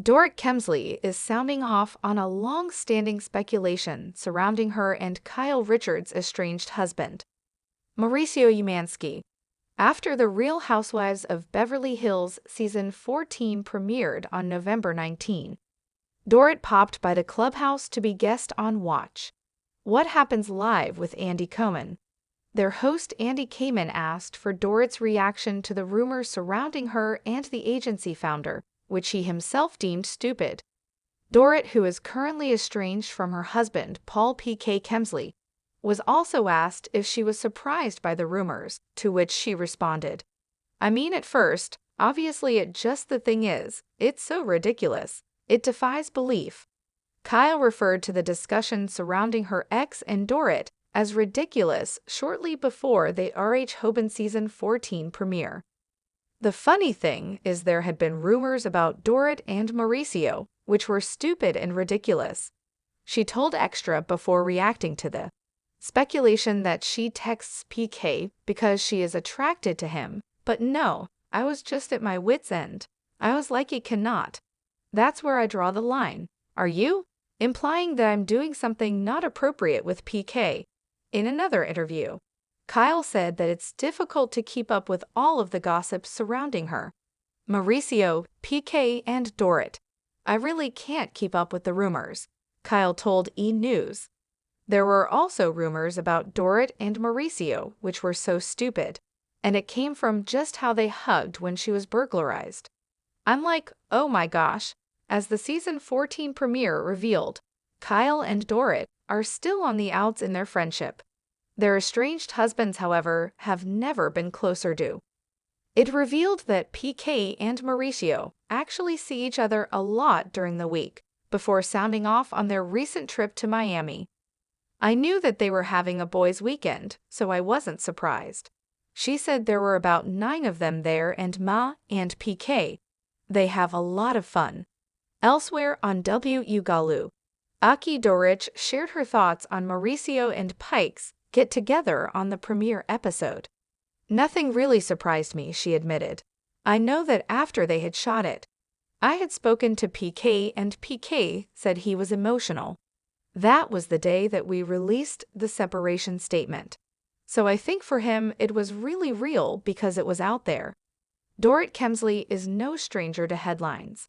Doric Kemsley is sounding off on a long-standing speculation surrounding her and Kyle Richards' estranged husband, Mauricio Umansky. After The Real Housewives of Beverly Hills Season 14 premiered on November 19, Dorit popped by the clubhouse to be guest on Watch What Happens Live with Andy Cohen. Their host Andy Cohen asked for Dorit's reaction to the rumors surrounding her and the agency founder, which he himself deemed stupid. Dorit, who is currently estranged from her husband, Paul P.K. Kemsley, was also asked if she was surprised by the rumors, to which she responded, "I mean, at first, obviously the thing is, it's so ridiculous. It defies belief." Kyle referred to the discussion surrounding her ex and Dorit as ridiculous shortly before the RH Hoban Season 14 premiere. The funny thing is there had been rumors about Dorit and Mauricio, which were stupid and ridiculous. She told Extra before reacting to the speculation that she texts PK because she is attracted to him, but no, I was just at my wit's end. I was like, it cannot. That's where I draw the line. Are you? Implying that I'm doing something not appropriate with PK. In another interview, Kyle said that it's difficult to keep up with all of the gossip surrounding her. Mauricio, PK, and Dorit. I really can't keep up with the rumors, Kyle told E! News. There were also rumors about Dorit and Mauricio, which were so stupid, and it came from just how they hugged when she was burglarized. I'm like, oh my gosh. As the Season 14 premiere revealed, Kyle and Dorit are still on the outs in their friendship. Their estranged husbands, however, have never been closer to. It revealed that PK and Mauricio actually see each other a lot during the week, before sounding off on their recent trip to Miami. I knew that they were having a boys' weekend, so I wasn't surprised. She said there were about 9 of them there and Ma and PK. They have a lot of fun. Elsewhere on WUGALU, Aki Doric shared her thoughts on Mauricio and Pike's get-together on the premiere episode. Nothing really surprised me, she admitted. I know that after they had shot it, I had spoken to PK and PK said he was emotional. That was the day that we released the separation statement. So I think for him it was really real because it was out there. Doric Kemsley is no stranger to headlines.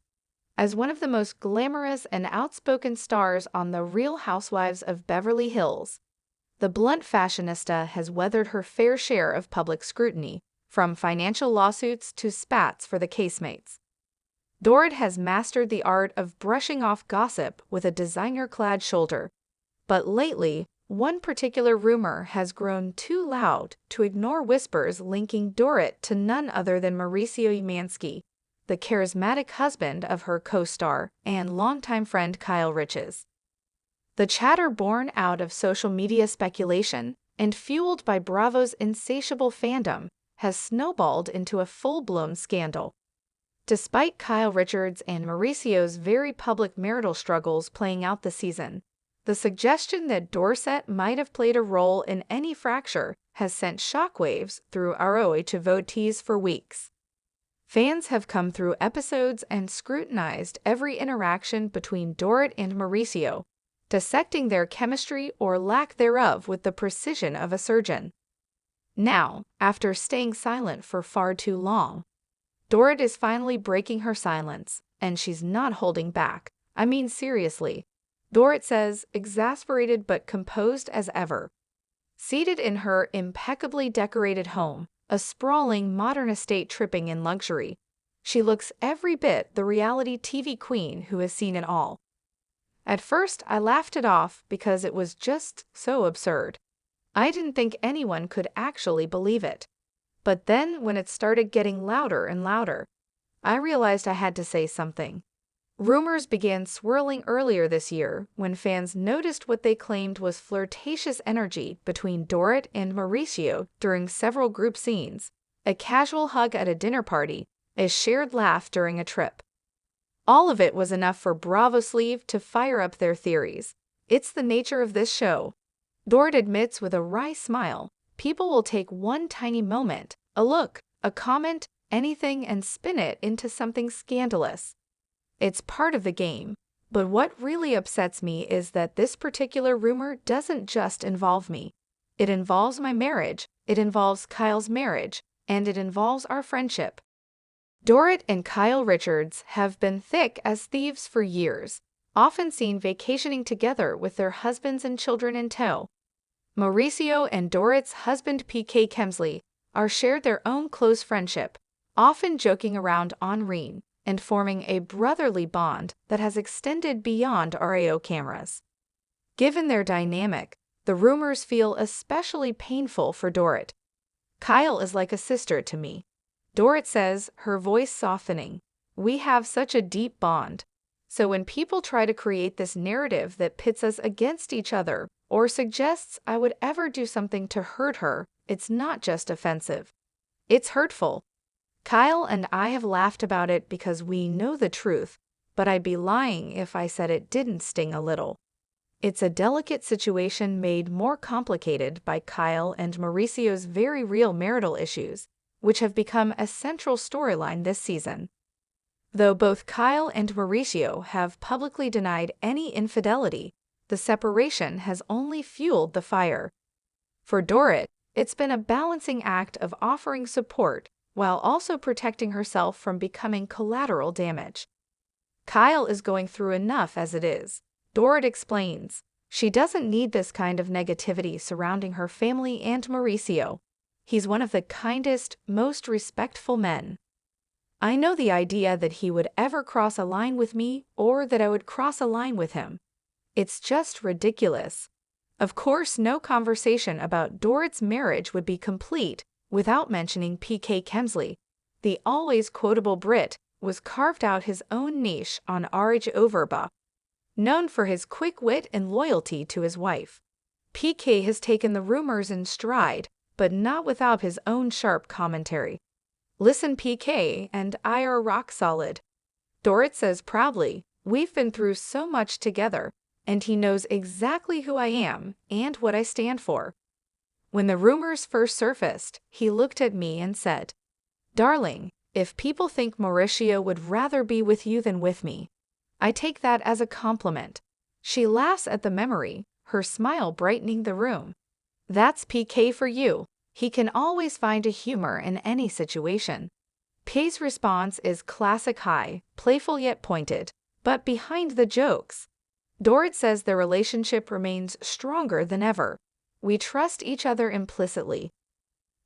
As one of the most glamorous and outspoken stars on The Real Housewives of Beverly Hills, the blunt fashionista has weathered her fair share of public scrutiny, from financial lawsuits to spats for the casemates. Dorit has mastered the art of brushing off gossip with a designer-clad shoulder, but lately, one particular rumor has grown too loud to ignore whispers linking Dorit to none other than Mauricio Ymanski, the charismatic husband of her co-star and longtime friend Kyle Richards. The chatter born out of social media speculation and fueled by Bravo's insatiable fandom has snowballed into a full-blown scandal. Despite Kyle Richards and Mauricio's very public marital struggles playing out this season, the suggestion that Dorit might have played a role in any fracture has sent shockwaves through ROH devotees for weeks. Fans have come through episodes and scrutinized every interaction between Dorit and Mauricio, dissecting their chemistry or lack thereof with the precision of a surgeon. Now, after staying silent for far too long, Dorit is finally breaking her silence, and she's not holding back. I mean, seriously. Dorit says, exasperated but composed as ever. Seated in her impeccably decorated home, a sprawling modern estate tripping in luxury, she looks every bit the reality TV queen who has seen it all. At first, I laughed it off because it was just so absurd. I didn't think anyone could actually believe it. But then, when it started getting louder and louder, I realized I had to say something. Rumors began swirling earlier this year when fans noticed what they claimed was flirtatious energy between Dorit and Mauricio during several group scenes, a casual hug at a dinner party, a shared laugh during a trip. All of it was enough for Bravo Sleeve to fire up their theories. It's the nature of this show. Dorit admits with a wry smile, people will take one tiny moment, a look, a comment, anything, and spin it into something scandalous. It's part of the game. But what really upsets me is that this particular rumor doesn't just involve me. It involves my marriage, it involves Kyle's marriage, and it involves our friendship. Dorit and Kyle Richards have been thick as thieves for years, often seen vacationing together with their husbands and children in tow. Mauricio and Dorit's husband PK Kemsley are shared their own close friendship, often joking around on screen and forming a brotherly bond that has extended beyond RAO cameras. Given their dynamic, the rumors feel especially painful for Dorit. Kyle is like a sister to me. Dorit says, her voice softening. We have such a deep bond. So when people try to create this narrative that pits us against each other or suggests I would ever do something to hurt her, it's not just offensive. It's hurtful. Kyle and I have laughed about it because we know the truth, but I'd be lying if I said it didn't sting a little. It's a delicate situation made more complicated by Kyle and Mauricio's very real marital issues, which have become a central storyline this season. Though both Kyle and Mauricio have publicly denied any infidelity, the separation has only fueled the fire. For Dorit, it's been a balancing act of offering support while also protecting herself from becoming collateral damage. Kyle is going through enough as it is. Dorit explains, she doesn't need this kind of negativity surrounding her family and Mauricio. He's one of the kindest, most respectful men. I know the idea that he would ever cross a line with me or that I would cross a line with him. It's just ridiculous. Of course, no conversation about Dorit's marriage would be complete without mentioning PK Kemsley. The always quotable Brit was carved out his own niche on RH Overba. Known for his quick wit and loyalty to his wife, PK has taken the rumors in stride, but not without his own sharp commentary. Listen, PK and I are rock solid. Dorit says proudly, we've been through so much together, and he knows exactly who I am and what I stand for. When the rumors first surfaced, he looked at me and said, Darling, if people think Mauricio would rather be with you than with me, I take that as a compliment. She laughs at the memory, her smile brightening the room. That's PK for you. He can always find a humor in any situation. P's response is classic high, playful yet pointed, but behind the jokes. Dorit says their relationship remains stronger than ever. We trust each other implicitly.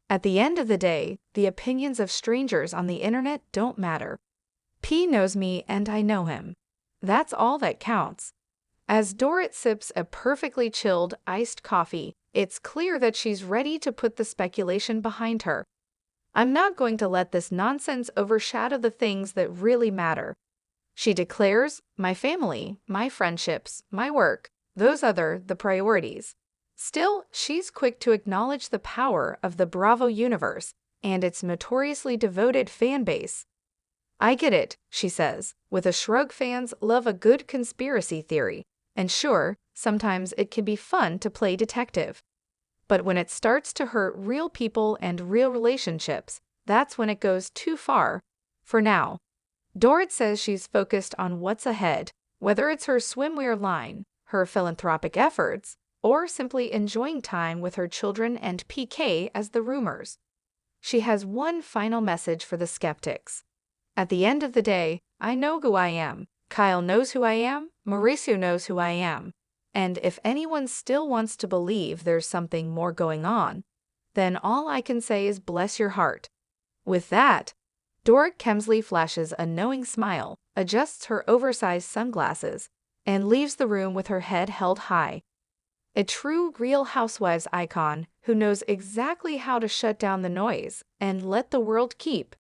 At the end of the day, the opinions of strangers on the internet don't matter. P knows me and I know him. That's all that counts. As Dorit sips a perfectly chilled iced coffee, it's clear that she's ready to put the speculation behind her. I'm not going to let this nonsense overshadow the things that really matter. She declares, my family, my friendships, my work, those are the priorities. Still, she's quick to acknowledge the power of the Bravo universe and its notoriously devoted fan base. I get it, she says, with a shrug. Fans love a good conspiracy theory, and sure, sometimes it can be fun to play detective. But when it starts to hurt real people and real relationships, that's when it goes too far. For now, Dorit says she's focused on what's ahead, whether it's her swimwear line, her philanthropic efforts, or simply enjoying time with her children and PK as the rumors. She has one final message for the skeptics. At the end of the day, I know who I am. Kyle knows who I am. Mauricio knows who I am. And if anyone still wants to believe there's something more going on, then all I can say is bless your heart. With that, Doric Kemsley flashes a knowing smile, adjusts her oversized sunglasses, and leaves the room with her head held high. A true Real Housewives icon who knows exactly how to shut down the noise and let the world keep